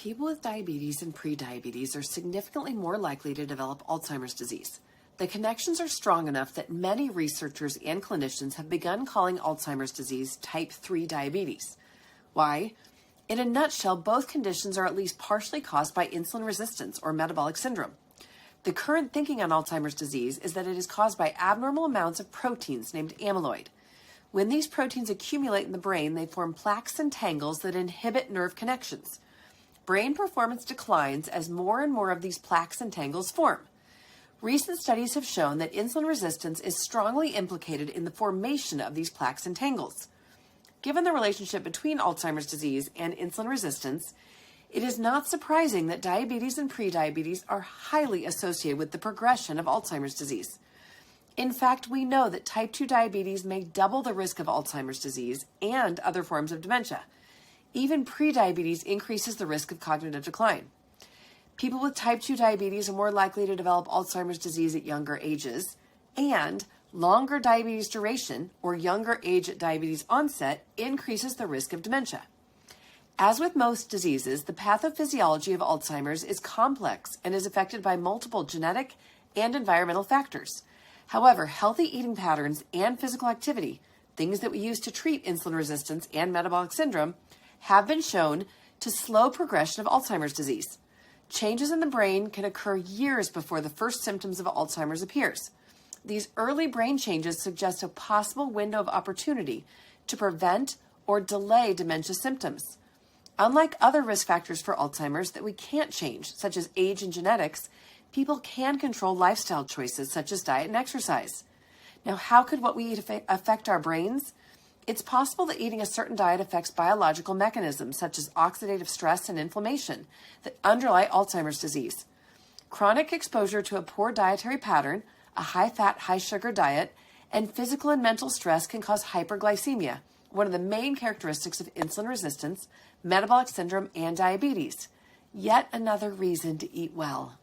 People with diabetes and prediabetes are significantly more likely to develop Alzheimer's disease. The connections are strong enough that many researchers and clinicians have begun calling Alzheimer's disease type 3 diabetes. Why? In a nutshell, both conditions are at least partially caused by insulin resistance or metabolic syndrome. The current thinking on Alzheimer's disease is that it is caused by abnormal amounts of proteins named amyloid. When these proteins accumulate in the brain, they form plaques and tangles that inhibit nerve connections. Brain performance declines as more and more of these plaques and tangles form. Recent studies have shown that insulin resistance is strongly implicated in the formation of these plaques and tangles. Given the relationship between Alzheimer's disease and insulin resistance, it is not surprising that diabetes and prediabetes are highly associated with the progression of Alzheimer's disease. In fact, we know that type 2 diabetes may double the risk of Alzheimer's disease and other forms of dementia. Even prediabetes increases the risk of cognitive decline. People with type 2 diabetes are more likely to develop Alzheimer's disease at younger ages, and longer diabetes duration or younger age at diabetes onset increases the risk of dementia. As with most diseases, the pathophysiology of Alzheimer's is complex and is affected by multiple genetic and environmental factors. However, healthy eating patterns and physical activity, things that we use to treat insulin resistance and metabolic syndrome, have been shown to slow progression of Alzheimer's disease. Changes in the brain can occur years before the first symptoms of Alzheimer's appears. These early brain changes suggest a possible window of opportunity to prevent or delay dementia symptoms. Unlike other risk factors for Alzheimer's that we can't change, such as age and genetics, people can control lifestyle choices such as diet and exercise. Now, how could what we eat affect our brains? It's possible that eating a certain diet affects biological mechanisms such as oxidative stress and inflammation that underlie Alzheimer's disease. Chronic exposure to a poor dietary pattern, a high-fat, high-sugar diet, and physical and mental stress can cause hyperglycemia, one of the main characteristics of insulin resistance, metabolic syndrome, and diabetes. Yet another reason to eat well.